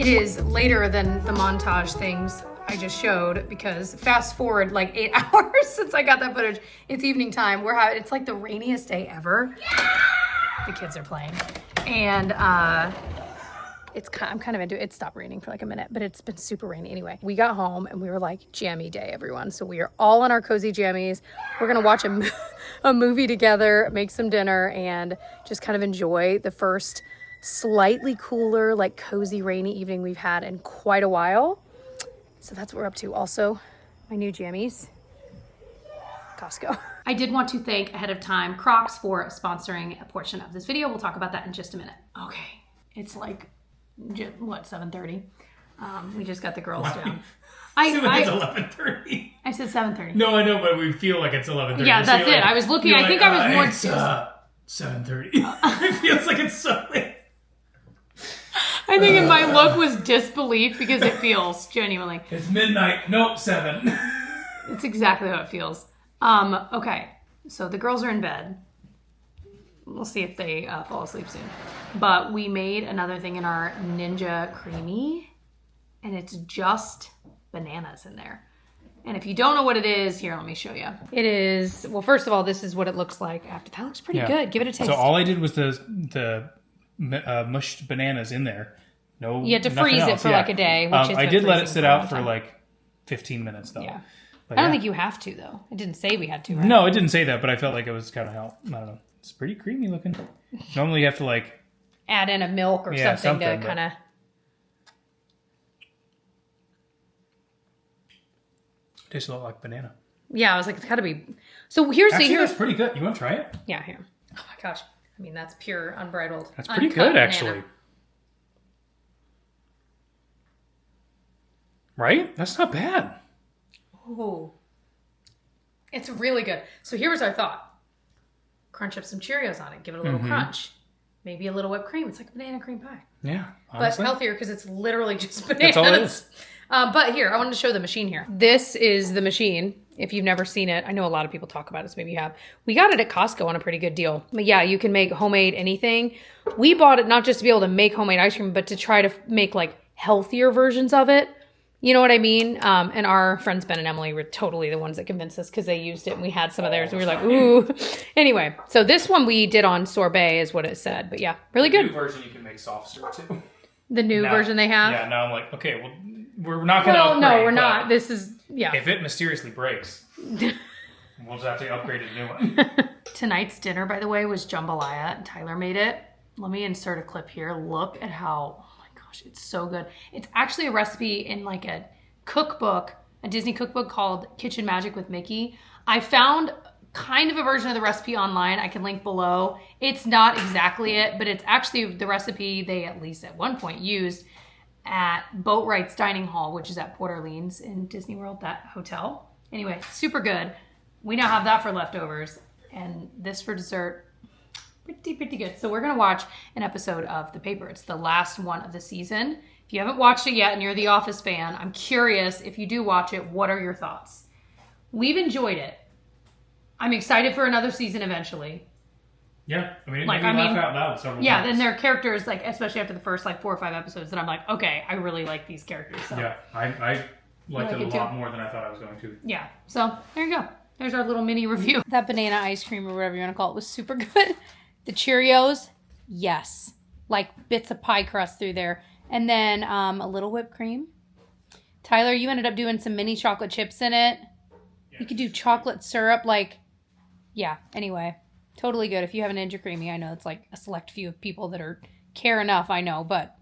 It is later than the montage things I just showed because fast forward like 8 hours since I got that footage. It's evening time. It's like the rainiest day ever. Yeah! The kids are playing. And I'm kind of into it. It stopped raining for like a minute, but it's been super rainy anyway. We got home and we were like, jammy day, everyone. So we are all in our cozy jammies. We're gonna watch a movie together, make some dinner, and just kind of enjoy the first slightly cooler, like cozy, rainy evening we've had in quite a while. So that's what we're up to. Also, my new jammies, Costco. I did want to thank ahead of time Crocs for sponsoring a portion of this video. We'll talk about that in just a minute. Okay, it's like, what, 7:30? We just got the girls down. It's 11:30. I said 7:30. No, I know, but we feel like it's 11:30. Yeah, that's it. Like, I was looking. I think I was more. It's 7:30. It feels like it's so late. I think in my look was disbelief because it feels genuinely. It's midnight. Nope, 7. It's exactly how it feels. Okay, so the girls are in bed. We'll see if they fall asleep soon. But we made another thing in our Ninja Creamy, and it's just bananas in there. And if you don't know what it is, here, let me show you. It is, well, first of all, this is what it looks like after. That looks pretty good. Give it a taste. So all I did was the mushed bananas in there. No, you had to freeze it for like a day. Which is I did let it sit out for like 15 minutes though. Yeah. But I don't think you have to though. It didn't say we had to, right? No, it didn't say that, but I felt like it was kind of help. I don't know. It's pretty creamy looking. Normally you have to like add in a milk or something to kind of. Tastes a lot like banana. Yeah, I was like, it's got to be. So here's that's pretty good. You want to try it? Yeah, here. Oh my gosh. I mean, that's pure unbridled. That's pretty good, actually. Banana. Right? That's not bad. Oh, it's really good. So here was our thought. Crunch up some Cheerios on it. Give it a little crunch. Maybe a little whipped cream. It's like a banana cream pie. Yeah, honestly. But healthier because it's literally just bananas. That's all it is. But here, I wanted to show the machine here. This is the machine. If you've never seen it, I know a lot of people talk about it, so maybe you have. We got it at Costco on a pretty good deal. But yeah, you can make homemade anything. We bought it not just to be able to make homemade ice cream, but to try to make like healthier versions of it. You know what I mean? And our friends Ben and Emily were totally the ones that convinced us because they used it and we had some of theirs and we were like, ooh. Anyway, so this one we did on sorbet is what it said. But yeah, really good. The new version you can make soft serve too. The new version they have? Yeah, now I'm like, okay, well, we're not going to upgrade. No, we're not. This is, yeah. If it mysteriously breaks, we'll just have to upgrade a new one. Tonight's dinner, by the way, was jambalaya. Tyler made it. Let me insert a clip here. Look at how... It's so good. It's actually a recipe in like a cookbook, a Disney cookbook called Kitchen Magic with Mickey. I found kind of a version of the recipe online. I can link below. It's not exactly it, but it's actually the recipe they at least at one point used at Boatwright's Dining Hall, which is at Port Orleans in Disney World, that hotel. Anyway, super good. We now have that for leftovers. And this for dessert. Pretty good. So we're going to watch an episode of The Paper. It's the last one of the season. If you haven't watched it yet and you're the Office fan, I'm curious, if you do watch it, what are your thoughts? We've enjoyed it. I'm excited for another season eventually. Yeah. I mean, it made me laugh out loud several times. Yeah, then there are characters, like, especially after the first, like, 4 or 5 episodes, that I'm like, okay, I really like these characters. So. Yeah, I liked it a lot more than I thought I was going to. Yeah. So, there you go. There's our little mini review. That banana ice cream, or whatever you want to call it, was super good. The Cheerios, yes. Like bits of pie crust through there. And then a little whipped cream. Tyler, you ended up doing some mini chocolate chips in it. Yeah, you could do chocolate syrup. Like, yeah. Anyway, totally good. If you have an Ninja Creamy, I know it's like a select few of people that are care enough, I know. But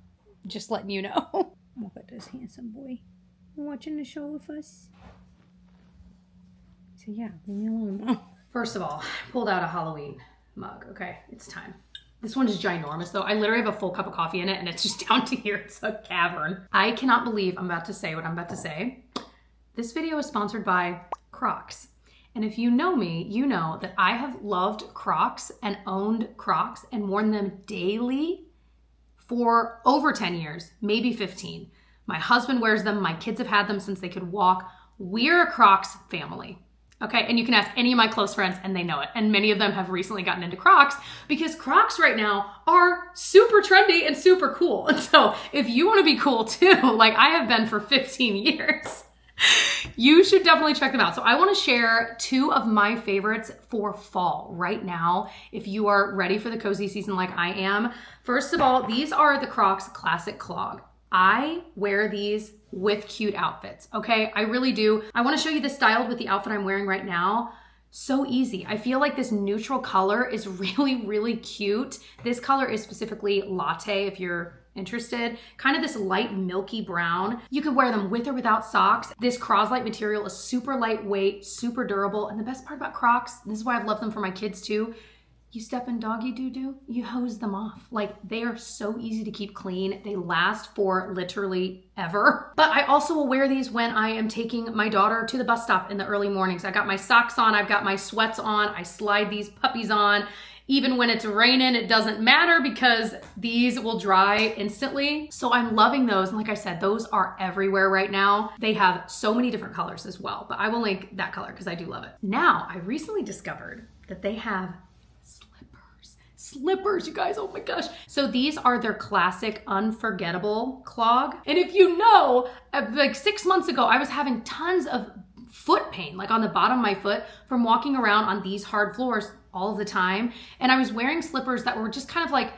just letting you know. Look at this handsome boy. Watching the show with us. So yeah, leave me alone. First of all, I pulled out a Halloween mug. Okay, it's time. This one is ginormous though. I literally have a full cup of coffee in it and it's just down to here. It's a cavern. I cannot believe I'm about to say what I'm about to say. This video is sponsored by Crocs. And if you know me, you know that I have loved Crocs and owned Crocs and worn them daily for over 10 years, maybe 15. My husband wears them. My kids have had them since they could walk. We're a Crocs family. Okay, and you can ask any of my close friends and they know it. And many of them have recently gotten into Crocs because Crocs right now are super trendy and super cool. And so if you want to be cool too, like I have been for 15 years, you should definitely check them out. So I want to share 2 of my favorites for fall right now if you are ready for the cozy season like I am. First of all, these are the Crocs Classic Clog. I wear these with cute outfits, okay? I really do. I wanna show you this styled with the outfit I'm wearing right now. So easy. I feel like this neutral color is really, really cute. This color is specifically latte if you're interested. Kind of this light milky brown. You can wear them with or without socks. This Croslite material is super lightweight, super durable. And the best part about Crocs, this is why I've loved them for my kids too, you step in doggy doo-doo, you hose them off. Like they are so easy to keep clean. They last for literally ever. But I also will wear these when I am taking my daughter to the bus stop in the early mornings. I got my socks on, I've got my sweats on, I slide these puppies on. Even when it's raining, it doesn't matter because these will dry instantly. So I'm loving those. And like I said, those are everywhere right now. They have so many different colors as well, but I will link that color because I do love it. Now, I recently discovered that they have slippers, you guys, oh my gosh. So these are their classic unforgettable clog. And if you know, like 6 months ago, I was having tons of foot pain, like on the bottom of my foot from walking around on these hard floors all of the time. And I was wearing slippers that were just kind of like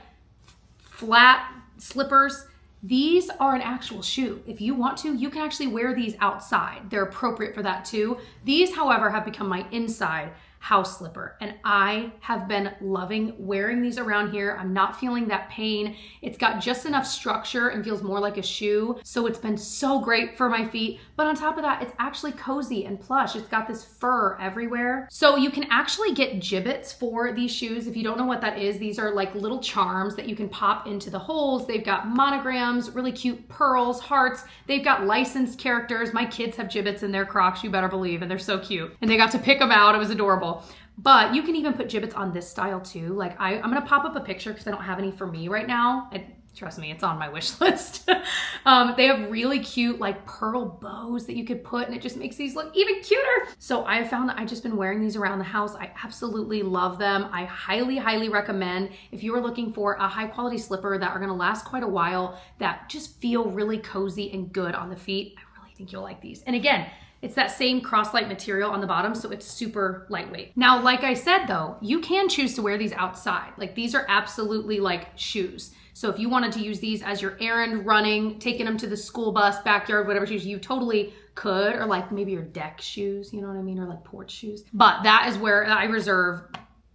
flat slippers. These are an actual shoe. If you want to, you can actually wear these outside. They're appropriate for that too. These, however, have become my inside house slipper. And I have been loving wearing these around here. I'm not feeling that pain. It's got just enough structure and feels more like a shoe. So it's been so great for my feet. But on top of that, it's actually cozy and plush. It's got this fur everywhere. So you can actually get gibbets for these shoes. If you don't know what that is, these are like little charms that you can pop into the holes. They've got monograms, really cute pearls, hearts. They've got licensed characters. My kids have gibbets in their Crocs, you better believe, and they're so cute. And they got to pick them out. It was adorable. But you can even put gibbets on this style too. Like I'm gonna pop up a picture because I don't have any for me right now. Trust me, it's on my wish list. They have really cute like pearl bows that you could put and it just makes these look even cuter. So I found that I've just been wearing these around the house. I absolutely love them. I highly, highly recommend if you are looking for a high quality slipper that are gonna last quite a while, that just feel really cozy and good on the feet. I really think you'll like these. And again, it's that same Croslite material on the bottom, so it's super lightweight. Now, like I said though, you can choose to wear these outside. Like these are absolutely like shoes. So if you wanted to use these as your errand running, taking them to the school bus, backyard, whatever shoes, you totally could, or like maybe your deck shoes, you know what I mean? Or like porch shoes. But that is where I reserve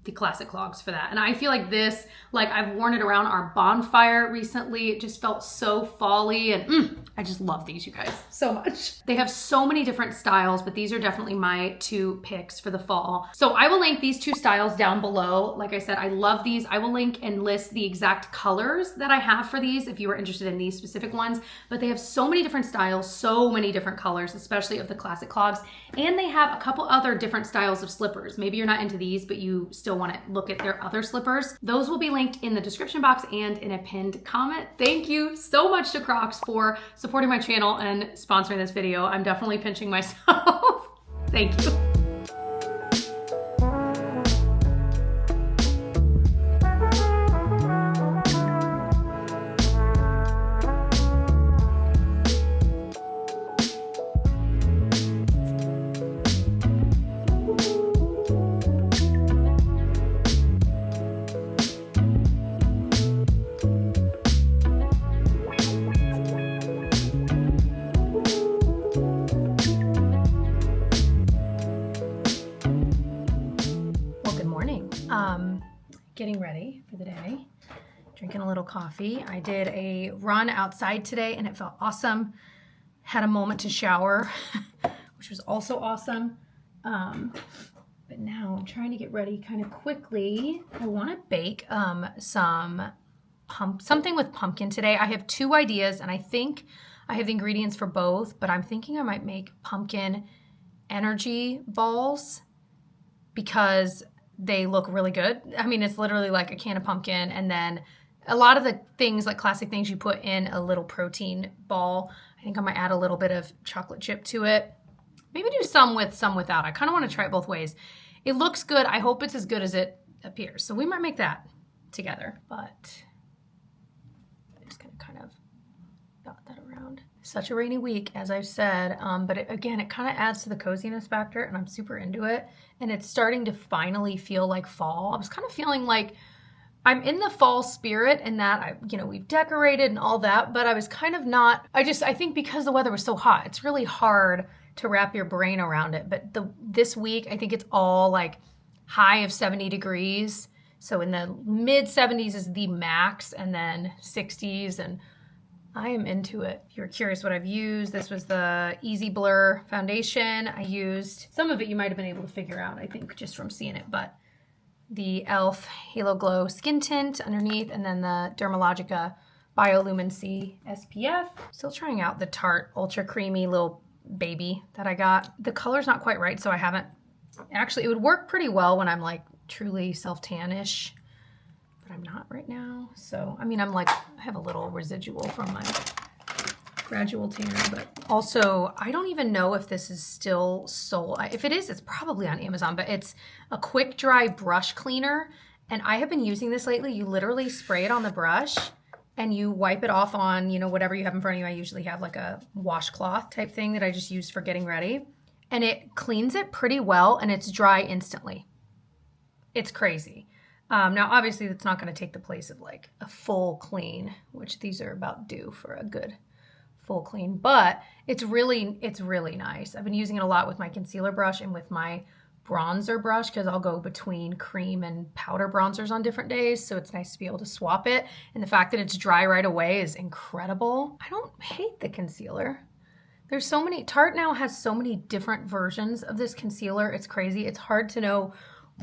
the classic clogs for that. And I feel like this, like I've worn it around our bonfire recently. It just felt so fall-y and I just love these, you guys, so much. They have so many different styles, but these are definitely my 2 picks for the fall. So I will link these 2 styles down below. Like I said, I love these. I will link and list the exact colors that I have for these if you are interested in these specific ones, but they have so many different styles, so many different colors, especially of the classic clogs. And they have a couple other different styles of slippers. Maybe you're not into these, but you still want to look at their other slippers. Those will be linked in the description box and in a pinned comment. Thank you so much to Crocs for supporting my channel and sponsoring this video. I'm definitely pinching myself. Thank you. Getting ready for the day, drinking a little coffee. I did a run outside today and it felt awesome. Had a moment to shower, which was also awesome. But now I'm trying to get ready kind of quickly. I want to bake something with pumpkin today. I have 2 ideas and I think I have the ingredients for both, but I'm thinking I might make pumpkin energy balls because they look really good. I mean, it's literally like a can of pumpkin and then a lot of the things, like classic things, you put in a little protein ball. I think I might add a little bit of chocolate chip to it. Maybe do some with, some without. I kind of want to try it both ways. It looks good. I hope it's as good as it appears. So we might make that together, but I'm just gonna kind of dot that around. Such a rainy week, as I've said, but again, it kind of adds to the coziness factor, and I'm super into it. And it's starting to finally feel like fall. I was kind of feeling like I'm in the fall spirit in that we've decorated and all that, but I was kind of not. I think because the weather was so hot, it's really hard to wrap your brain around it. But this week, I think it's all like high of 70 degrees. So in the mid 70s is the max, and then 60s, and I am into it. If you're curious what I've used, this was the Easy Blur foundation. I used, some of it you might have been able to figure out, I think, just from seeing it, but the e.l.f. Halo Glow Skin Tint underneath, and then the Dermalogica Biolumin C SPF. Still trying out the Tarte Ultra Creamy little baby that I got. The color's not quite right, so I haven't, actually it would work pretty well when I'm like truly self-tan-ish, but I'm not right now. So, I mean, I have a little residual from my gradual tanner, but also I don't even know if this is still sold. If it is, it's probably on Amazon, but it's a quick dry brush cleaner. And I have been using this lately. You literally spray it on the brush and you wipe it off on, whatever you have in front of you. I usually have like a washcloth type thing that I just use for getting ready. And it cleans it pretty well, and it's dry instantly. It's crazy. Now, obviously, that's not going to take the place of like a full clean, which these are about due for a good full clean, but it's really nice. I've been using it a lot with my concealer brush and with my bronzer brush, because I'll go between cream and powder bronzers on different days, so it's nice to be able to swap it. And the fact that it's dry right away is incredible. I don't hate the concealer. There's so many, Tarte now has so many different versions of this concealer. It's crazy. It's hard to know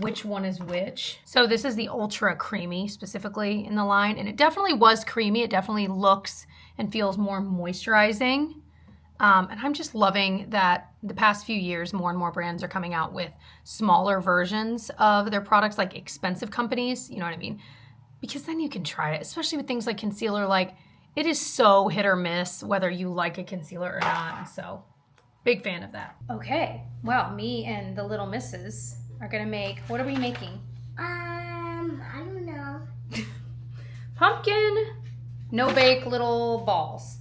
which one is which. So this is the Ultra Creamy specifically in the line, and it definitely was creamy. It definitely looks and feels more moisturizing. And I'm just loving that the past few years, more and more brands are coming out with smaller versions of their products, like expensive companies, you know what I mean? Because then you can try it, especially with things like concealer. Like, it is so hit or miss whether you like a concealer or not. So big fan of that. Okay, well, me and the little missus are gonna make, what are we making? I don't know. Pumpkin, no bake little balls.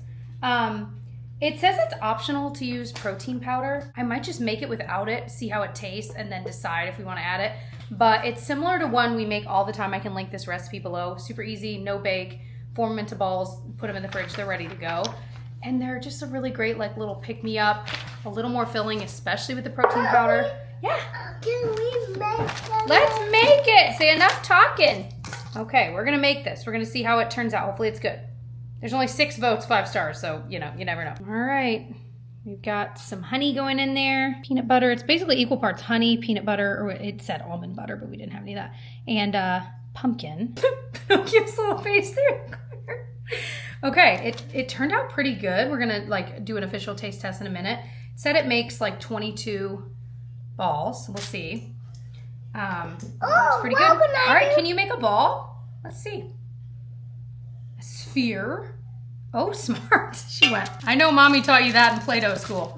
It says it's optional to use protein powder. I might just make it without it, see how it tastes, and then decide if we want to add it. But it's similar to one we make all the time. I can link this recipe below. Super easy, no bake, form them into balls, put them in the fridge, they're ready to go. And they're just a really great like little pick-me-up, a little more filling, especially with the protein powder. Yeah. Can we make them? Let's make it. Say enough talking. Okay, we're gonna make this. We're gonna see how it turns out. Hopefully it's good. There's only 6 votes, 5 stars, so you never know. All right, we've got some honey going in there. Peanut butter. It's basically equal parts honey, peanut butter, or it said almond butter, but we didn't have any of that. And pumpkin. Pinocchio's little face there. Okay, it turned out pretty good. We're gonna like do an official taste test in a minute. It said it makes like 22 balls. We'll see. It's pretty good. All right, can you make a ball? Let's see. A sphere. Oh, smart. She went. I know mommy taught you that in Play-Doh school.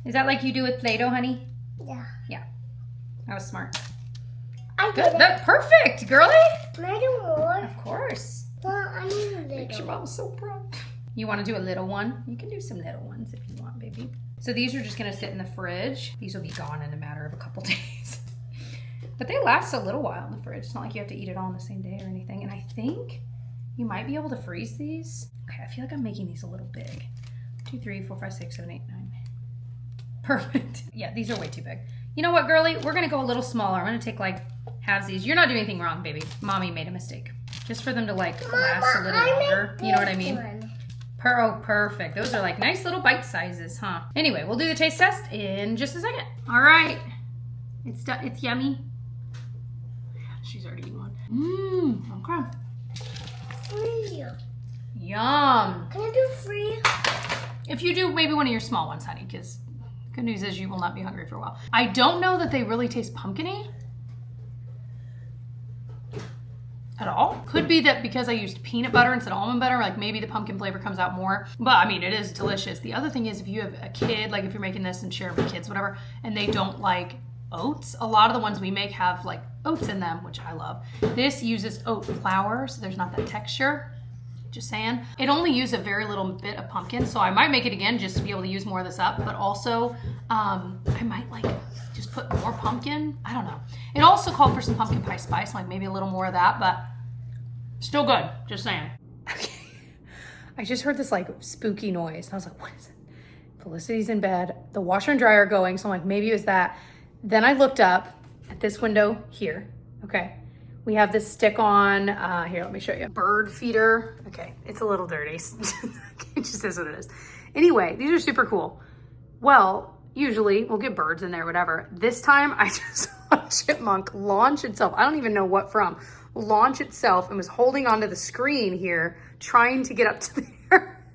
Is that like you do with Play-Doh, honey? Yeah. Yeah. That was smart. I Good. did That perfect, girly. Can I do more? Of course. Well, I need a little. Makes your mom so proud. You want to do a little one? You can do some little ones if you want, baby. So these are just going to sit in the fridge. These will be gone in a matter of a couple days. But they last a little while in the fridge. It's not like you have to eat it all on the same day or anything. And I think you might be able to freeze these. Okay, I feel like I'm making these a little big. 2, 3, 4, 5, 6, 7, 8, 9. Perfect. Yeah, these are way too big. You know what, girly? We're going to go a little smaller. I'm going to take like halvesies. You're not doing anything wrong, baby. Mommy made a mistake. Just for them to like last a little longer. You know what I mean? Oh, perfect. Those are like nice little bite sizes, huh? Anyway, we'll do the taste test in just a second. All right. It's done. It's yummy. She's already eaten one. Okay. Free. Yum. Can I do free? If you do, maybe one of your small ones, honey, because good news is you will not be hungry for a while. I don't know that they really taste pumpkin-y. at all. Could be that because I used peanut butter instead of almond butter, like maybe the pumpkin flavor comes out more. But I mean, it is delicious. The other thing is if you have a kid, like if you're making this and share with kids, whatever, and they don't like oats, a lot of the ones we make have like oats in them, which I love. This uses oat flour, so there's not that texture. Just saying. It only used a very little bit of pumpkin, so I might make it again just to be able to use more of this up, but also I might like just put more pumpkin. I don't know. It also called for some pumpkin pie spice, like maybe a little more of that, but still good. Just saying. Okay. I just heard this like spooky noise. And I was like, what is it? Felicity's in bed. The washer and dryer are going, so I'm like, maybe it was that. Then I looked up at this window here. Okay. We have this stick on, here, let me show you. Bird feeder. Okay, it's a little dirty. It just is what it is. Anyway, these are super cool. Well, usually we'll get birds in there, whatever. This time I just saw a chipmunk launch itself. I don't even know what from. Launch itself and was holding onto the screen here, trying to get up to there.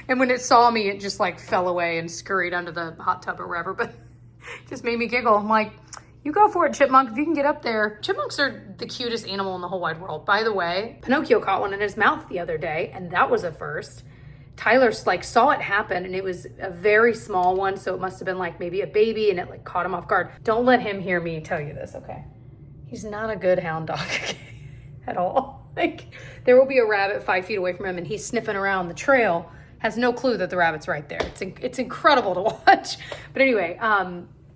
And when it saw me, it just like fell away and scurried under the hot tub or wherever, but it just made me giggle. I'm like, you go for it, chipmunk, if you can get up there. Chipmunks are the cutest animal in the whole wide world. By the way, Pinocchio caught one in his mouth the other day, and that was a first. Tyler like saw it happen, and it was a very small one, so it must have been like maybe a baby, and it like caught him off guard. Don't let him hear me tell you this, okay? He's not a good hound dog at all. Like, there will be a rabbit 5 feet away from him, and he's sniffing around the trail, has no clue that the rabbit's right there. It's incredible to watch. But anyway,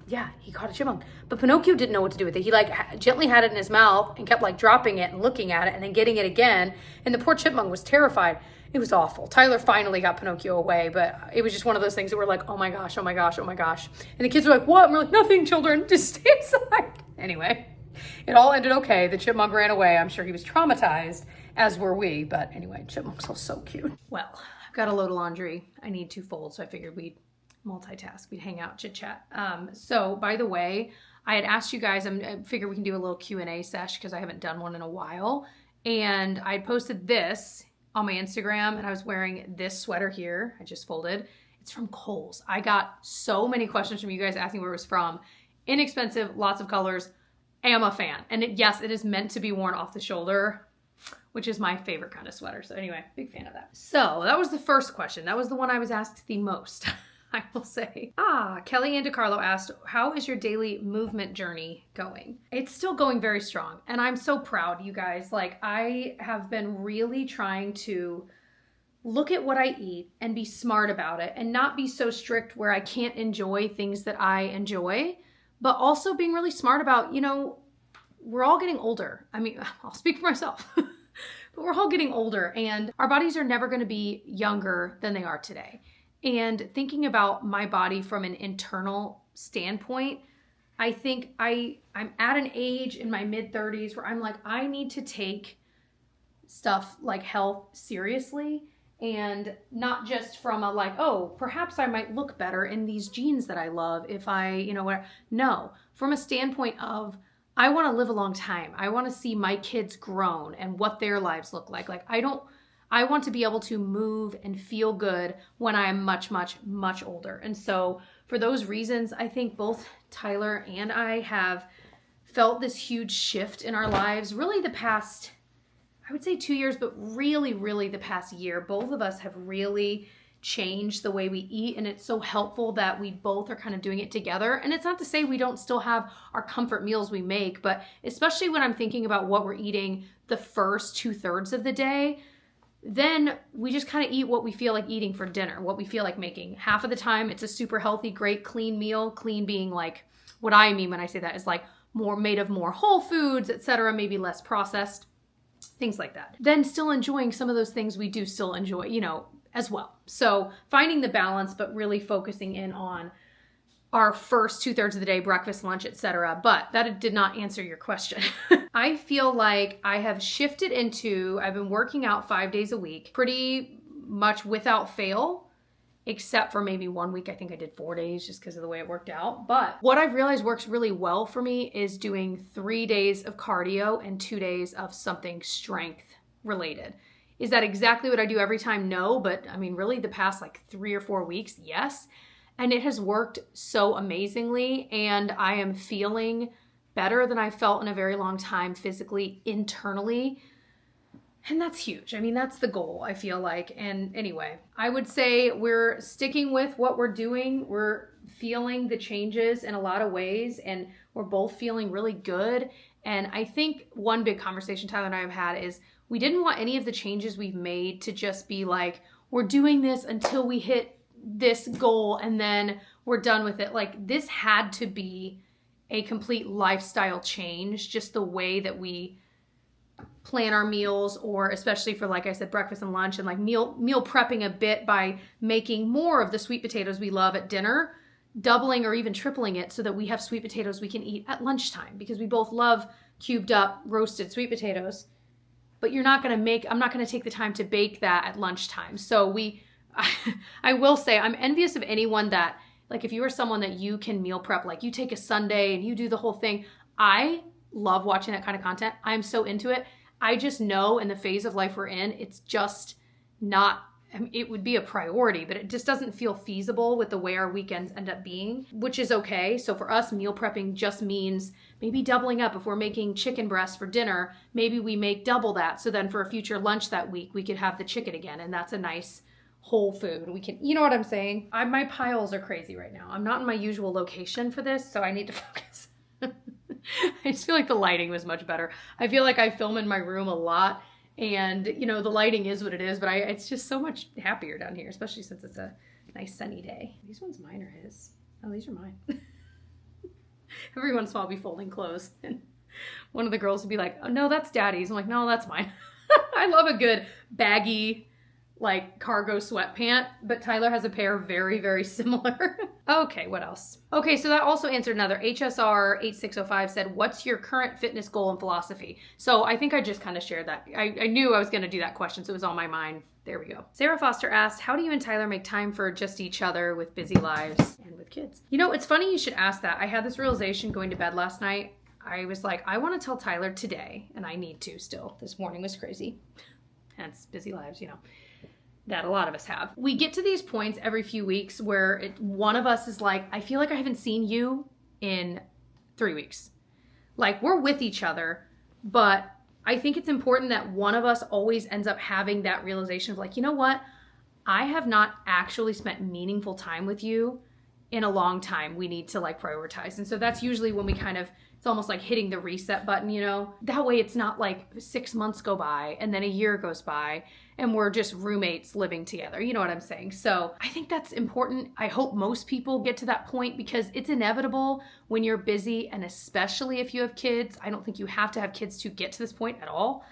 yeah, he caught a chipmunk. But Pinocchio didn't know what to do with it. He like gently had it in his mouth and kept like dropping it and looking at it and then getting it again. And the poor chipmunk was terrified. It was awful. Tyler finally got Pinocchio away, but it was just one of those things that were like, oh my gosh, oh my gosh, oh my gosh. And the kids were like, what? And we're like, nothing, children, just stay inside. Anyway, it all ended okay. The chipmunk ran away. I'm sure he was traumatized, as were we. But anyway, chipmunks are so cute. Well, I've got a load of laundry I need to fold, so I figured we'd multitask. We'd hang out, chit chat. So by the way, I had asked you guys, I figured we can do a little Q&A sesh because I haven't done one in a while. And I posted this on my Instagram and I was wearing this sweater here. I just folded. It's from Kohl's. I got so many questions from you guys asking where it was from. Inexpensive, lots of colors. I am a fan. And yes, it is meant to be worn off the shoulder, which is my favorite kind of sweater. So anyway, big fan of that. So that was the first question. That was the one I was asked the most. I will say. Kelly Ann DiCarlo asked, how is your daily movement journey going? It's still going very strong. And I'm so proud, you guys. Like, I have been really trying to look at what I eat and be smart about it and not be so strict where I can't enjoy things that I enjoy, but also being really smart about, you know, we're all getting older. I mean, I'll speak for myself, but we're all getting older and our bodies are never going to be younger than they are today. And thinking about my body from an internal standpoint, I think I'm at an age in my mid-30s where I'm like, I need to take stuff like health seriously and not just from a like, oh, perhaps I might look better in these jeans that I love if I, you know, whatever. No, from a standpoint of I want to live a long time. I want to see my kids grown and what their lives look like. Like I want to be able to move and feel good when I'm much, much, much older. And so for those reasons, I think both Tyler and I have felt this huge shift in our lives. Really the past, I would say 2 years, but really, really the past year, both of us have really changed the way we eat. And it's so helpful that we both are kind of doing it together. And it's not to say we don't still have our comfort meals we make, but especially when I'm thinking about what we're eating the first 2/3 of the day, then we just kind of eat what we feel like eating for dinner, what we feel like making. Half of the time, it's a super healthy, great, clean meal. Clean being like, what I mean when I say that is like more made of more whole foods, etc., maybe less processed, things like that. Then still enjoying some of those things we do still enjoy, you know, as well. So finding the balance, but really focusing in on our first 2/3 of the day, breakfast, lunch, etc. But that did not answer your question. I feel like I have shifted into, I've been working out 5 days a week, pretty much without fail, except for maybe 1 week. I think I did 4 days just because of the way it worked out. But what I've realized works really well for me is doing 3 days of cardio and 2 days of something strength related. Is that exactly what I do every time? No, but I mean, really the past like 3 or 4 weeks, yes. And it has worked so amazingly. And I am feeling better than I felt in a very long time physically, internally. And that's huge. I mean, that's the goal, I feel like. And anyway, I would say we're sticking with what we're doing. We're feeling the changes in a lot of ways, and we're both feeling really good. And I think one big conversation Tyler and I have had is we didn't want any of the changes we've made to just be like, we're doing this until we hit this goal and then we're done with it. Like, this had to be a complete lifestyle change, just the way that we plan our meals, or especially for, like I said, breakfast and lunch, and like meal prepping a bit by making more of the sweet potatoes we love at dinner, doubling or even tripling it so that we have sweet potatoes we can eat at lunchtime, because we both love cubed up roasted sweet potatoes. But I'm not going to take the time to bake that at lunchtime. So I will say I'm envious of anyone that, like, if you are someone that you can meal prep, like you take a Sunday and you do the whole thing. I love watching that kind of content. I'm so into it. I just know in the phase of life we're in, it's just not, I mean, it would be a priority, but it just doesn't feel feasible with the way our weekends end up being, which is okay. So for us, meal prepping just means maybe doubling up. If we're making chicken breast for dinner, maybe we make double that. So then for a future lunch that week, we could have the chicken again. And that's a nice whole food. We can, you know what I'm saying? My piles are crazy right now. I'm not in my usual location for this, so I need to focus. I just feel like the lighting was much better. I feel like I film in my room a lot, and you know, the lighting is what it is, but it's just so much happier down here, especially since it's a nice sunny day. These ones mine or his? Oh, these are mine. Every once in a while I'll be folding clothes and one of the girls would be like, oh no, that's daddy's. I'm like, no, that's mine. I love a good baggy, like, cargo sweatpant, but Tyler has a pair very, very similar. Okay, what else? Okay, so that also answered another. HSR 8605 said, what's your current fitness goal and philosophy? So I think I just kind of shared that. I knew I was going to do that question, so it was on my mind. There we go. Sarah Foster asked, how do you and Tyler make time for just each other with busy lives and with kids? You know, it's funny you should ask that. I had this realization going to bed last night. I was like, I want to tell Tyler today, and I need to still. This morning was crazy. Hence, busy lives, you know, that a lot of us have. We get to these points every few weeks where one of us is like, I feel like I haven't seen you in 3 weeks. Like, we're with each other, but I think it's important that one of us always ends up having that realization of like, you know what? I have not actually spent meaningful time with you in a long time. We need to like prioritize. And so that's usually when we kind of, it's almost like hitting the reset button, you know? That way it's not like 6 months go by and then a year goes by and we're just roommates living together. You know what I'm saying? So I think that's important. I hope most people get to that point because it's inevitable when you're busy, and especially if you have kids. I don't think you have to have kids to get to this point at all.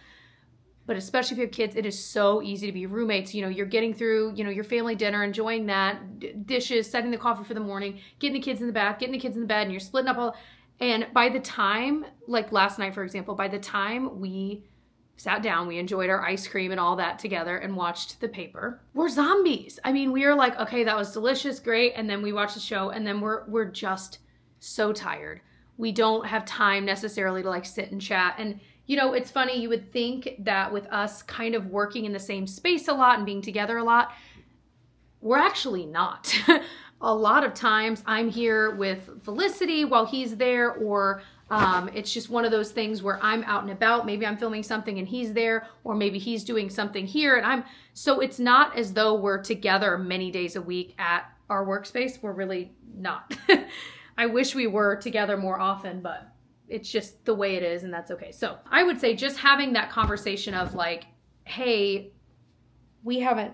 But especially if you have kids, it is so easy to be roommates. You know, you're getting through, you know, your family dinner, enjoying that, dishes, setting the coffee for the morning, getting the kids in the bath, getting the kids in the bed, and you're splitting up all. And by the time, like last night, for example, by the time we sat down, we enjoyed our ice cream and all that together and watched the paper, we're zombies. I mean, we are like, okay, that was delicious, great. And then we watch the show and then we're just so tired. We don't have time necessarily to like sit and chat. And you know, it's funny, you would think that with us kind of working in the same space a lot and being together a lot, we're actually not. A lot of times I'm here with Felicity while he's there, or it's just one of those things where I'm out and about. Maybe I'm filming something and he's there, or maybe he's doing something here and so it's not as though we're together many days a week at our workspace. We're really not. I wish we were together more often, but it's just the way it is, and that's okay. So I would say just having that conversation of like, hey, we haven't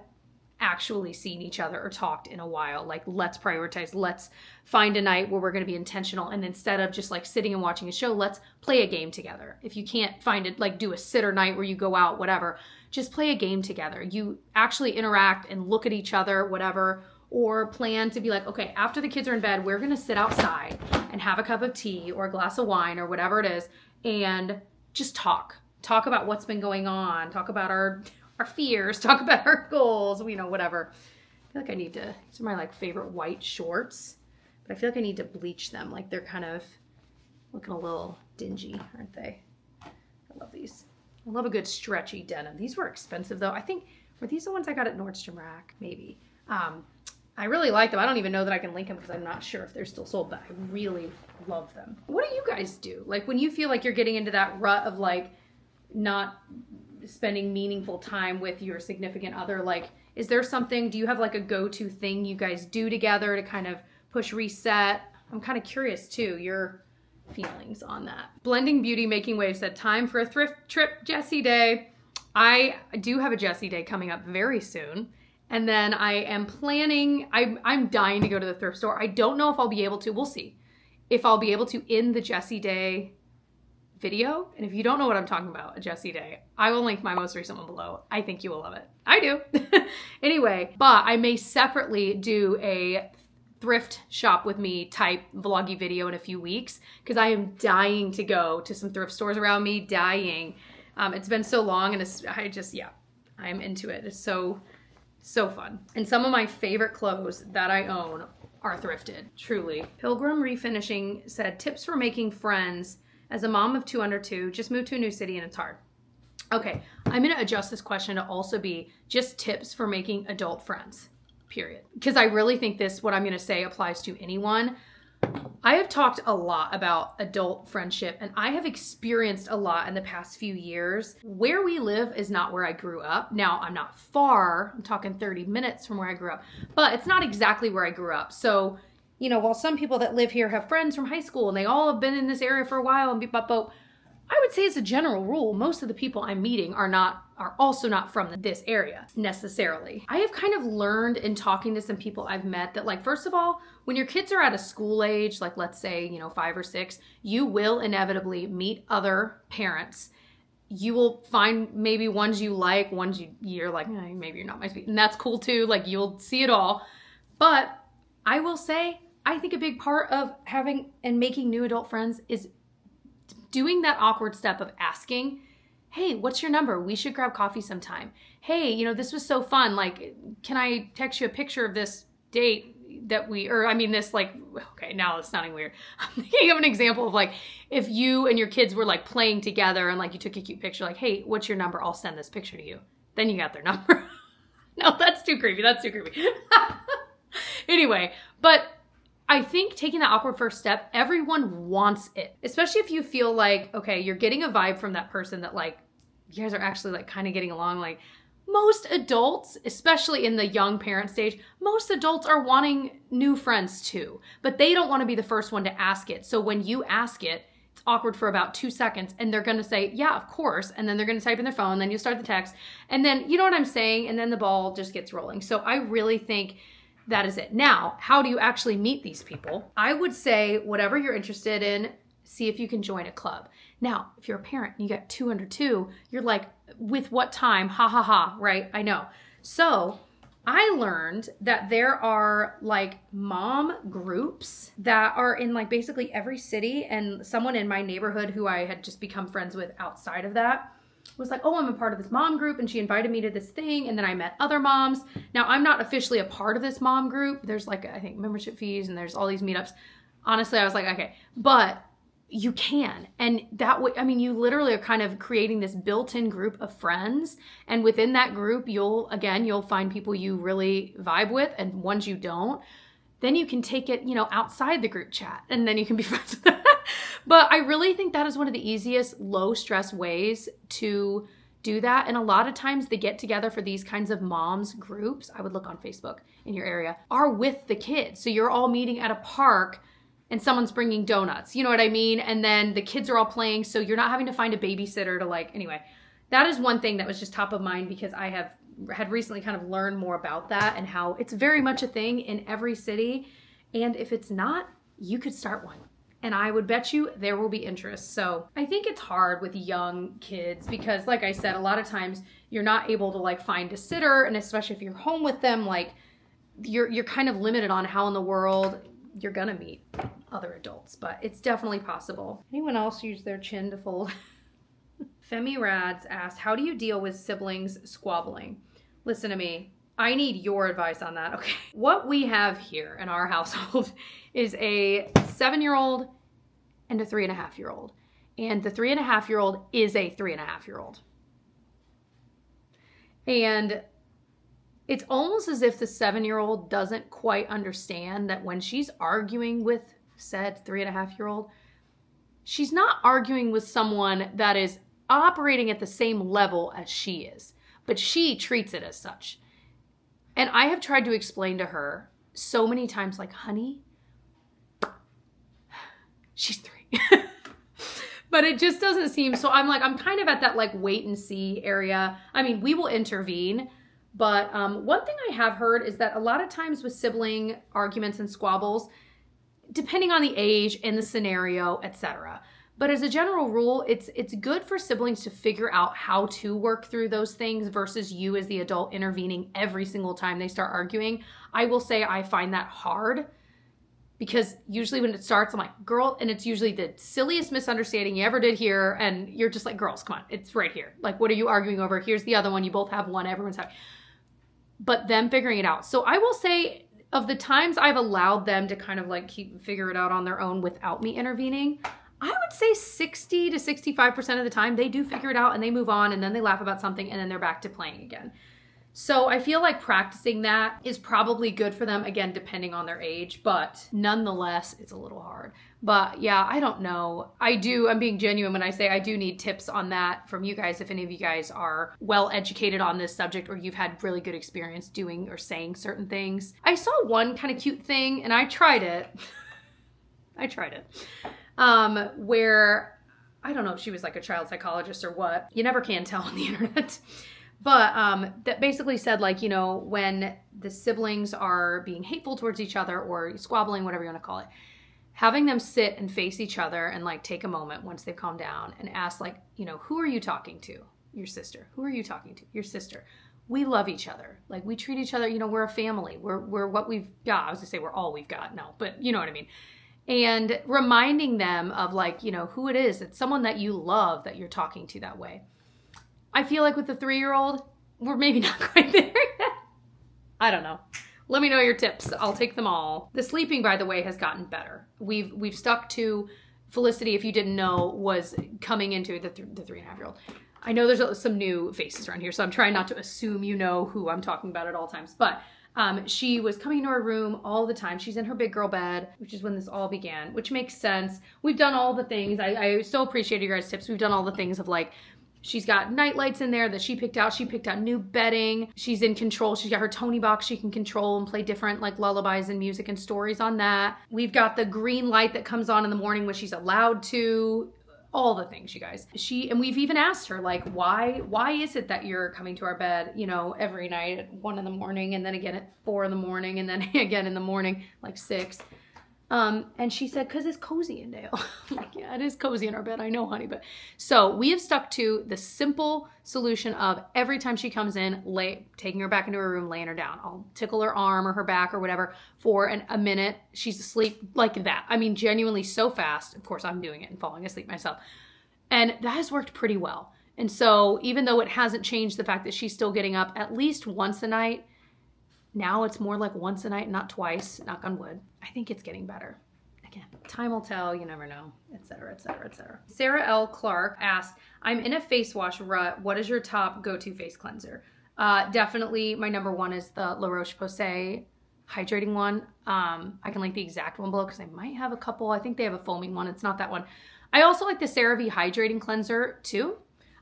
actually seen each other or talked in a while. Like, let's prioritize. Let's find a night where we're going to be intentional. And instead of just like sitting and watching a show, let's play a game together. If you can't find it, like do a sitter night where you go out, whatever, just play a game together. You actually interact and look at each other, whatever, or plan to be like, okay, after the kids are in bed, we're going to sit outside and have a cup of tea or a glass of wine or whatever it is and just talk about what's been going on, talk about our fears, talk about our goals, you know, whatever. I feel like I need to, these are my like favorite white shorts, but I feel like I need to bleach them. Like they're kind of looking a little dingy, aren't they? I love these. I love a good stretchy denim. These were expensive though. I think, were these the ones I got at Nordstrom Rack? Maybe. I really like them. I don't even know that I can link them because I'm not sure if they're still sold, but I really love them. What do you guys do? Like when you feel like you're getting into that rut of like not spending meaningful time with your significant other? Like, is there something, do you have like a go-to thing you guys do together to kind of push reset? I'm kind of curious too, your feelings on that. Blending Beauty Making Waves said, time for a thrift trip Jessie Day. I do have a Jessie Day coming up very soon. And then I am planning, I'm dying to go to the thrift store. I don't know if I'll be able to, we'll see. If I'll be able to in the Jessie Day video. And if you don't know what I'm talking about, a Jessie Day, I will link my most recent one below. I think you will love it. I do. Anyway, but I may separately do a thrift shop with me type vloggy video in a few weeks because I am dying to go to some thrift stores around me, dying. It's been so long and I'm into it. It's so fun. And some of my favorite clothes that I own are thrifted, truly. Pilgrim Refinishing said, tips for making friends. As a mom of 2 under 2, just moved to a new city and it's hard. Okay, I'm gonna adjust this question to also be just tips for making adult friends, period. Because I really think what I'm gonna say applies to anyone. I have talked a lot about adult friendship and I have experienced a lot in the past few years. Where we live is not where I grew up. Now, I'm not far, I'm talking 30 minutes from where I grew up, but it's not exactly where I grew up. So, you know, while some people that live here have friends from high school and they all have been in this area for a while and I would say as a general rule, most of the people I'm meeting are also not from this area necessarily. I have kind of learned in talking to some people I've met that, like, first of all, when your kids are at a school age, like let's say, 5 or 6, you will inevitably meet other parents. You will find maybe ones you like, ones you're like, maybe you're not my speed. And that's cool too. Like, you'll see it all. But I will say, I think a big part of having and making new adult friends is doing that awkward step of asking, hey, what's your number? We should grab coffee sometime. Hey, this was so fun. Like, can I text you a picture of this date that okay, now it's sounding weird. I'm thinking of an example of like, if you and your kids were like playing together and like you took a cute picture, like, hey, what's your number? I'll send this picture to you. Then you got their number. No, that's too creepy. Anyway, but I think taking that awkward first step, everyone wants it, especially if you feel like, okay, you're getting a vibe from that person that like, you guys are actually like kind of getting along. Like, most adults, especially in the young parent stage, most adults are wanting new friends too, but they don't want to be the first one to ask it. So when you ask it, it's awkward for about 2 seconds and they're going to say, yeah, of course. And then they're going to type in their phone, then you start the text and then, you know what I'm saying? And then the ball just gets rolling. So I really think that is it. Now, how do you actually meet these people? I would say whatever you're interested in, see if you can join a club. Now, if you're a parent and you got 2 under 2, you're like, with what time? Ha ha ha, right? I know. So I learned that there are like mom groups that are in like basically every city, and someone in my neighborhood who I had just become friends with outside of that was like, oh, I'm a part of this mom group, and she invited me to this thing, and then I met other moms. Now, I'm not officially a part of this mom group. There's like, I think, membership fees, and there's all these meetups. Honestly, I was like, okay, but you can. And that way, I mean, you literally are kind of creating this built-in group of friends, and within that group, you'll find people you really vibe with, and ones you don't. Then you can take it, outside the group chat, and then you can be friends with them. But I really think that is one of the easiest low stress ways to do that. And a lot of times they get together for these kinds of moms groups. I would look on Facebook in your area, are with the kids. So you're all meeting at a park and someone's bringing donuts, you know what I mean? And then the kids are all playing. So you're not having to find a babysitter to anyway, that is one thing that was just top of mind because I had recently kind of learned more about that and how it's very much a thing in every city. And if it's not, you could start one. And I would bet you there will be interest. So I think it's hard with young kids because, like I said, a lot of times you're not able to find a sitter, and especially if you're home with them, you're kind of limited on how in the world you're gonna meet other adults. But it's definitely possible. Anyone else use their chin to fold? Femi Rads asked, how do you deal with siblings squabbling? Listen to me. I need your advice on that, okay? What we have here in our household is a 7-year-old and a 3.5-year-old. And the 3.5-year-old is a 3.5-year-old. And it's almost as if the 7-year-old doesn't quite understand that when she's arguing with said 3.5-year-old, she's not arguing with someone that is operating at the same level as she is, but she treats it as such. And I have tried to explain to her so many times, like, honey, she's 3. But it just doesn't seem, so I'm like, I'm kind of at that like wait and see area. I mean, we will intervene, but one thing I have heard is that a lot of times with sibling arguments and squabbles, depending on the age and the scenario, etc. But as a general rule, it's good for siblings to figure out how to work through those things versus you as the adult intervening every single time they start arguing. I will say I find that hard. Because usually when it starts, I'm like, girl, and it's usually the silliest misunderstanding you ever did here. And you're just like, girls, come on, it's right here. Like, what are you arguing over? Here's the other one. You both have one. Everyone's having. But them figuring it out. So I will say of the times I've allowed them to kind of like figure it out on their own without me intervening, I would say 60 to 65% of the time they do figure it out and they move on and then they laugh about something and then they're back to playing again. So I feel like practicing that is probably good for them, again, depending on their age, but nonetheless, it's a little hard. But yeah, I don't know. I'm being genuine when I say I do need tips on that from you guys, if any of you guys are well educated on this subject or you've had really good experience doing or saying certain things. I saw one kind of cute thing and I tried it. Where, I don't know if she was like a child psychologist or what. You never can tell on the internet. But that basically said, like, you know, when the siblings are being hateful towards each other or squabbling, whatever you want to call it, having them sit and face each other and like take a moment once they've calmed down and ask, like, you know, who are you talking to? Your sister. Who are you talking to? Your sister. We love each other. Like, we treat each other, you know, we're a family. We're what we've got. I was gonna say we're all we've got. No, but you know what I mean. And reminding them of, like, you know, who it is. It's someone that you love that you're talking to that way. I feel like with the 3-year-old, we're maybe not quite there yet. I don't know. Let me know your tips. I'll take them all. The sleeping, by the way, has gotten better. We've stuck to Felicity, if you didn't know, was coming into the 3.5-year-old. I know there's some new faces around here, so I'm trying not to assume you know who I'm talking about at all times. But she was coming into her room all the time. She's in her big girl bed, which is when this all began, which makes sense. We've done all the things. I so appreciate your guys' tips. We've done all the things of, like, she's got night lights in there that she picked out. She picked out new bedding. She's in control. She's got her Tony box she can control and play different like lullabies and music and stories on that. We've got the green light that comes on in the morning when she's allowed to. All the things, you guys. And we've even asked her, like, why is it that you're coming to our bed, you know, every night at 1 a.m. and then again at 4 a.m. and then again in the morning, like 6. And she said, because it's cozy in Dale. I'm like, yeah, it is cozy in our bed. I know, honey. But so we have stuck to the simple solution of every time she comes in, taking her back into her room, laying her down. I'll tickle her arm or her back or whatever for a minute. She's asleep like that. I mean, genuinely so fast. Of course, I'm doing it and falling asleep myself. And that has worked pretty well. And so even though it hasn't changed the fact that she's still getting up at least once a night, now it's more like once a night, not twice, knock on wood. I think it's getting better. Again, time will tell, you never know, et cetera, et cetera, et cetera. Sarah L. Clark asked, I'm in a face wash rut. What is your top go-to face cleanser? Definitely my number one is the La Roche-Posay hydrating one. I can link the exact one below because I might have a couple. I think they have a foaming one. It's not that one. I also like the CeraVe hydrating cleanser too.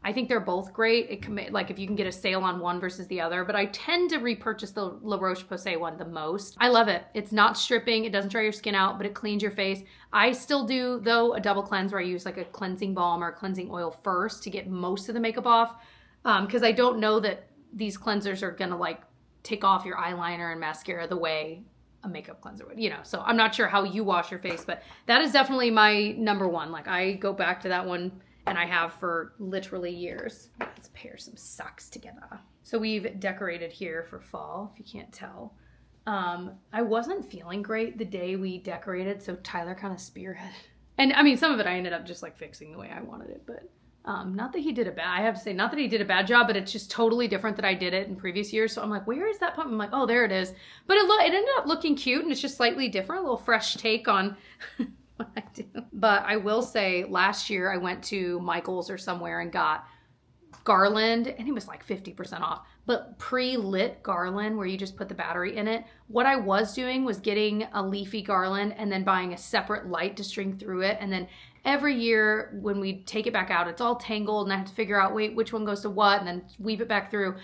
I think they're both great. It can, like, if you can get a sale on one versus the other, but I tend to repurchase the La Roche-Posay one the most. I love it. It's not stripping. It doesn't dry your skin out, but it cleans your face. I still do, though, a double cleanse where I use like a cleansing balm or a cleansing oil first to get most of the makeup off. Because I don't know that these cleansers are going to like take off your eyeliner and mascara the way a makeup cleanser would, you know. So I'm not sure how you wash your face, but that is definitely my number one. Like, I go back to that one. And I have for literally years. Let's pair some socks together. So we've decorated here for fall, if you can't tell. I wasn't feeling great the day we decorated, so Tyler kind of spearheaded. And I mean, some of it I ended up just like fixing the way I wanted it, but not that he did I have to say, not that he did a bad job, but it's just totally different that I did it in previous years. So I'm like, where is that pump? I'm like, oh, there it is. But it ended up looking cute and it's just slightly different, a little fresh take on what I do. But I will say last year I went to Michael's or somewhere and got garland and it was like 50% off, but pre-lit garland where you just put the battery in it. What I was doing was getting a leafy garland and then buying a separate light to string through it and then every year when we take it back out, it's all tangled and I have to figure out, wait, which one goes to what, and then weave it back through.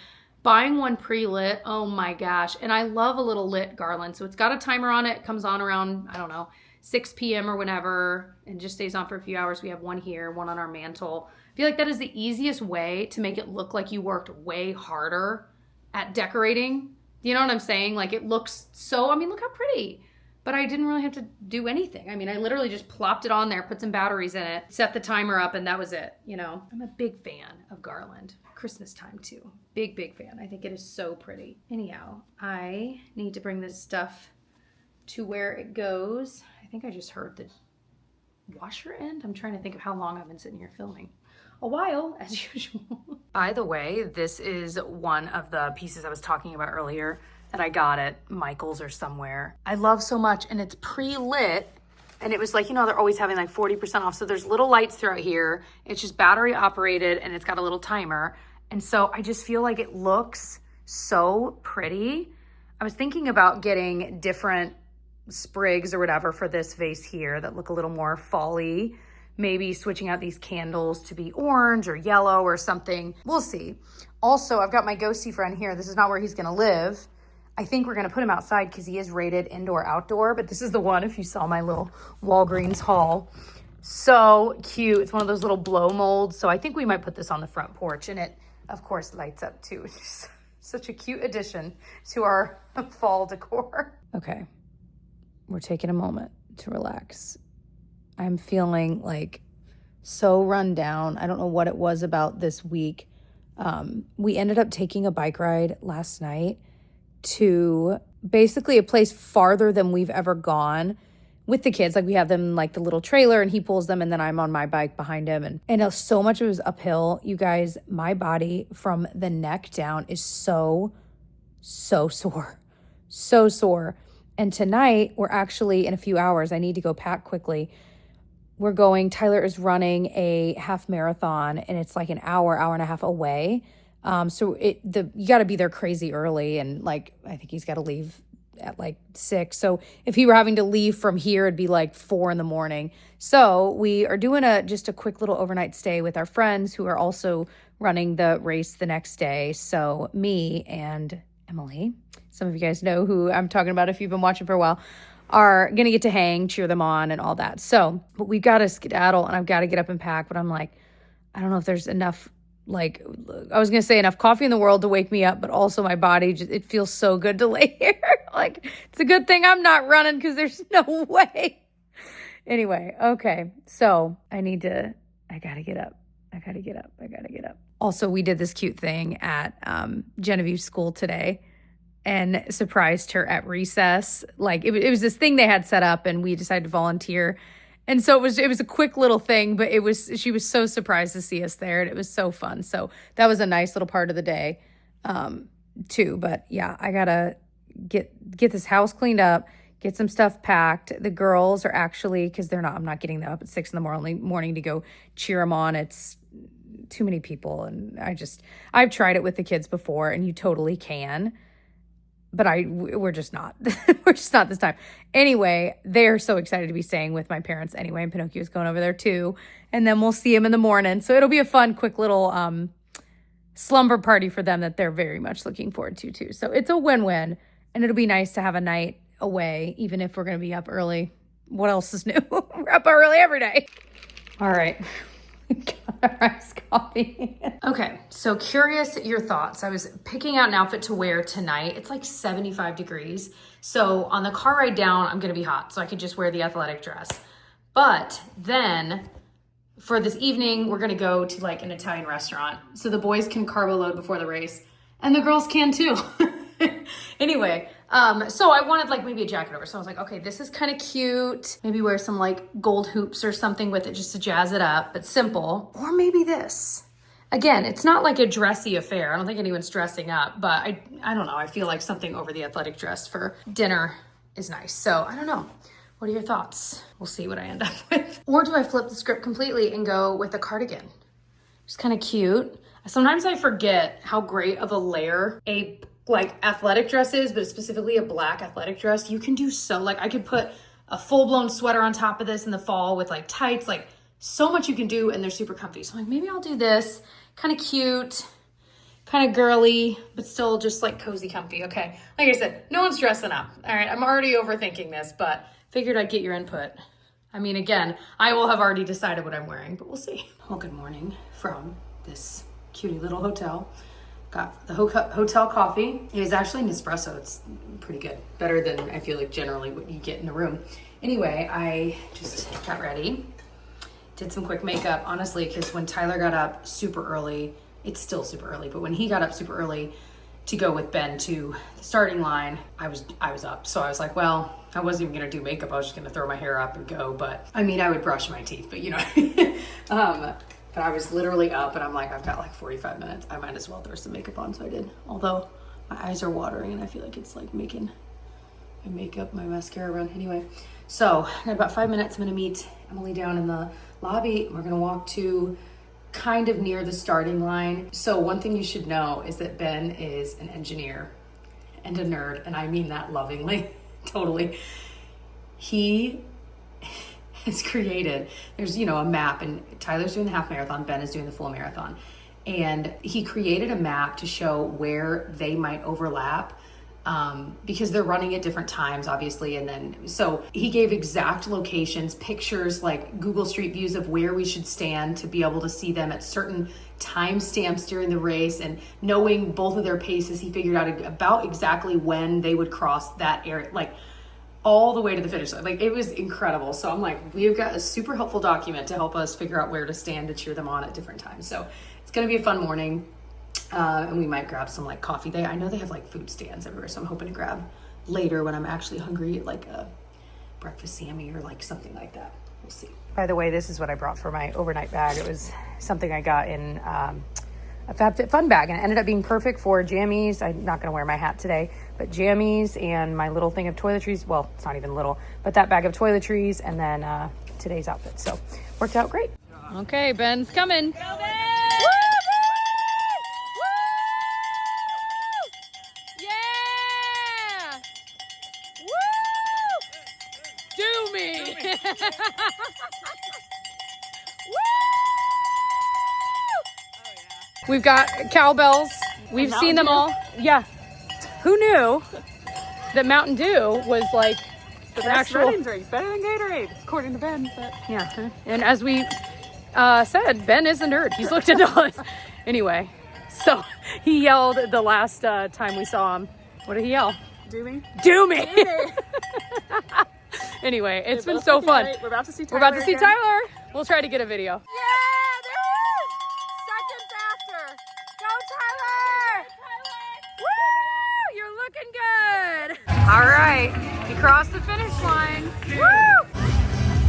Buying one pre-lit, oh my gosh. And I love a little lit garland. So it's got a timer on it. It comes on around, I don't know, 6 p.m. or whenever, and just stays on for a few hours. We have one here, one on our mantle. I feel like that is the easiest way to make it look like you worked way harder at decorating. You know what I'm saying? Like it looks so, I mean, look how pretty. But I didn't really have to do anything. I mean, I literally just plopped it on there, put some batteries in it, set the timer up, and that was it. You know, I'm a big fan of garland. Christmas time too. Big fan. I think it is so pretty. Anyhow, I need to bring this stuff to where it goes. I think I just heard the washer end. I'm trying to think of how long I've been sitting here filming. A while, as usual. By the way, this is one of the pieces I was talking about earlier that I got at Michael's or somewhere. I love so much, and it's pre-lit, and it was like, you know, they're always having like 40% off, so there's little lights throughout here. It's just battery operated, and it's got a little timer, and so I just feel like it looks so pretty. I was thinking about getting different sprigs or whatever for this vase here that look a little more fall-y. Maybe switching out these candles to be orange or yellow or something. We'll see. Also, I've got my ghosty friend here. This is not where he's gonna live. I think we're gonna put him outside because he is rated indoor-outdoor, but this is the one, if you saw my little Walgreens haul. So cute. It's one of those little blow molds. So I think we might put this on the front porch, and it, of course, lights up too. It's just such a cute addition to our fall decor. Okay, we're taking a moment to relax. I'm feeling like so run down. I don't know what it was about this week. We ended up taking a bike ride last night to basically a place farther than we've ever gone with the kids. Like we have them in like the little trailer and he pulls them and then I'm on my bike behind him. And so much of it was uphill. You guys, my body from the neck down is so sore. So sore. And tonight we're actually in a few hours, I need to go pack quickly. We're going, Tyler is running a half marathon and it's like an hour and a half away. So you got to be there crazy early. And like, I think he's got to leave at like 6. So if he were having to leave from here, it'd be like 4 a.m. So we are doing just a quick little overnight stay with our friends who are also running the race the next day. So me and Emily, some of you guys know who I'm talking about if you've been watching for a while, are going to get to hang, cheer them on and all that. So, but we've got to skedaddle and I've got to get up and pack, but I'm like, I don't know if there's enough, like, I was going to say enough coffee in the world to wake me up, but also my body, it feels so good to lay here. Like, it's a good thing I'm not running because there's no way. Anyway, okay. So I got to get up. Also, we did this cute thing at Genevieve's school today and surprised her at recess. Like it was this thing they had set up and we decided to volunteer. And so it was a quick little thing, but she was so surprised to see us there and it was so fun. So that was a nice little part of the day too. But yeah, I gotta get this house cleaned up, get some stuff packed. The girls are actually, because I'm not getting them up at 6 a.m. to go cheer them on. It's too many people. And I've tried it with the kids before and you totally can. But we're just not. We're just not this time. Anyway, they're so excited to be staying with my parents anyway. And Pinocchio's going over there too. And then we'll see him in the morning. So it'll be a fun, quick little slumber party for them that they're very much looking forward to too. So it's a win-win. And it'll be nice to have a night away, even if we're going to be up early. What else is new? We're up early every day. All right. Got our iced coffee. Okay, so curious your thoughts. I was picking out an outfit to wear tonight. It's like 75 degrees. So on the car ride down, I'm gonna be hot. So I could just wear the athletic dress. But then for this evening, we're gonna go to like an Italian restaurant. So the boys can carbo load before the race and the girls can too. Anyway, so I wanted like maybe a jacket over. So I was like, okay, this is kind of cute. Maybe wear some like gold hoops or something with it just to jazz it up, but simple. Or maybe this. Again, it's not like a dressy affair. I don't think anyone's dressing up, but I don't know. I feel like something over the athletic dress for dinner is nice. So I don't know. What are your thoughts? We'll see what I end up with. Or do I flip the script completely and go with a cardigan? It's kind of cute. Sometimes I forget how great of a layer a like athletic dress is, but specifically a black athletic dress. You can do so, like I could put a full-blown sweater on top of this in the fall with like tights. Like so much you can do, and they're super comfy. So I'm like, maybe I'll do this. Kind of cute, kind of girly, but still just like cozy, comfy. Okay, like I said, no one's dressing up. All right, I'm already overthinking this, but figured I'd get your input. I mean, again, I will have already decided what I'm wearing, but we'll see. Well, good morning from this cutie little hotel. Got the hotel coffee. It is actually an espresso. It's pretty good. Better than I feel like generally what you get in the room. Anyway, I just got ready. Did some quick makeup, honestly, because when Tyler got up super early, it's still super early, but when he got up super early to go with Ben to the starting line, I was up. So I was like, well, I wasn't even gonna do makeup. I was just gonna throw my hair up and go. But I mean, I would brush my teeth, but you know, but I was literally up and I'm like, I've got like 45 minutes. I might as well throw some makeup on. So I did, although my eyes are watering and I feel like it's like making my makeup, my mascara run. Anyway, so in about 5 minutes, I'm gonna meet Emily down in the lobby. We're gonna walk to kind of near the starting line. So one thing you should know is that Ben is an engineer and a nerd, and I mean that lovingly, totally. He has created, there's, you know, a map, and Tyler's doing the half marathon, Ben is doing the full marathon. And he created a map to show where they might overlap, because they're running at different times, obviously. And then, so he gave exact locations, pictures, like Google Street Views of where we should stand to be able to see them at certain timestamps during the race. And knowing both of their paces, he figured out about exactly when they would cross that area, like all the way to the finish line. Like, it was incredible. So I'm like, we've got a super helpful document to help us figure out where to stand to cheer them on at different times. So it's going to be a fun morning. And we might grab some like coffee. I know they have like food stands everywhere, so I'm hoping to grab later when I'm actually hungry, like a breakfast Sammy or like something like that. We'll see. By the way, this is what I brought for my overnight bag. It was something I got in a FabFitFun bag, and it ended up being perfect for jammies. I'm not going to wear my hat today, but jammies and my little thing of toiletries. Well, it's not even little, but that bag of toiletries, and then today's outfit. So worked out great. Okay, Ben's coming. Go Ben! We've got cowbells. We've seen them all. Yeah. Who knew that Mountain Dew was like the best running drink, better than Gatorade, according to Ben. But yeah. And as we said, Ben is a nerd. He's looked into all this. Anyway, so he yelled the last time we saw him. What did he yell? Do me. Do me. Anyway, it's been so fun. Great. We're about to see Tyler. We're about to see again. Tyler. We'll try to get a video. Yeah, there it is! Seconds after. Go, Tyler! Woo! You're looking good. All right, he crossed the finish line. Woo!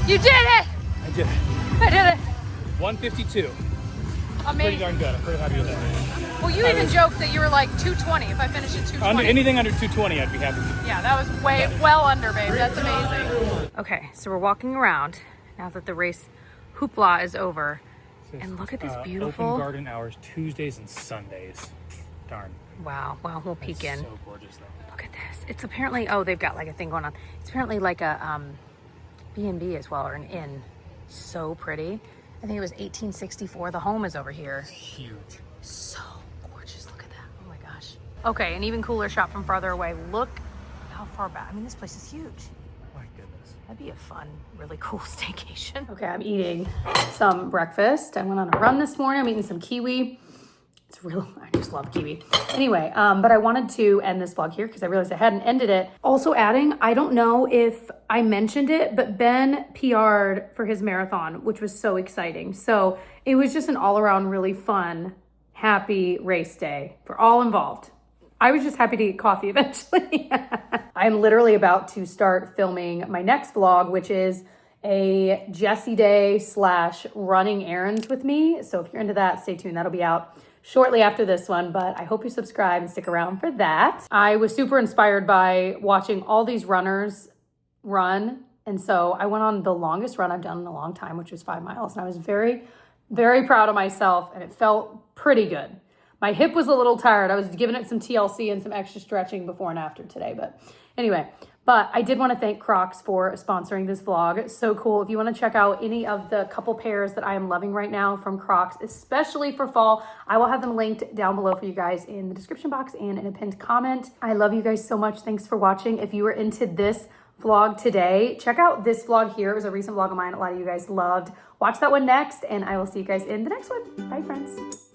You did it! I did it. I did it. 152. Pretty Amazing. darn good. I'm pretty happy with that. Well, you even joked that you were like 220 if I finished at 220. Anything under 220, I'd be happy with. Yeah, that was well under, babe. That's amazing. Okay, so we're walking around now that the race hoopla is over. And look at this beautiful... Open garden hours, Tuesdays and Sundays. Darn. Wow, well, we'll peek in. So gorgeous, though. Look at this. It's apparently, oh, they've got like a thing going on. It's apparently like a B&B as well, or an inn. So pretty. I think it was 1864. The home is over here. Huge. So gorgeous. Look at that. Oh my gosh. Okay, an even cooler shot from farther away. Look how far back. I mean, this place is huge. My goodness. That'd be a fun, really cool staycation. Okay, I'm eating some breakfast. I went on a run this morning. I'm eating some kiwi. It's real, I just love kiwi. Anyway, but I wanted to end this vlog here because I realized I hadn't ended it. Also adding, I don't know if I mentioned it, but Ben PR'd for his marathon, which was so exciting. So it was just an all around really fun, happy race day for all involved. I was just happy to get coffee eventually. I'm literally about to start filming my next vlog, which is a Jessie day / running errands with me. So if you're into that, stay tuned. That'll be out shortly after this one, but I hope you subscribe and stick around for that. I was super inspired by watching all these runners run. And so I went on the longest run I've done in a long time, which was 5 miles. And I was very, very proud of myself, and it felt pretty good. My hip was a little tired. I was giving it some TLC and some extra stretching before and after today. But anyway, But I did want to thank Crocs for sponsoring this vlog. So cool. If you want to check out any of the couple pairs that I am loving right now from Crocs, especially for fall, I will have them linked down below for you guys in the description box and in a pinned comment. I love you guys so much. Thanks for watching. If you were into this vlog today, check out this vlog here. It was a recent vlog of mine a lot of you guys loved. Watch that one next, and I will see you guys in the next one. Bye, friends.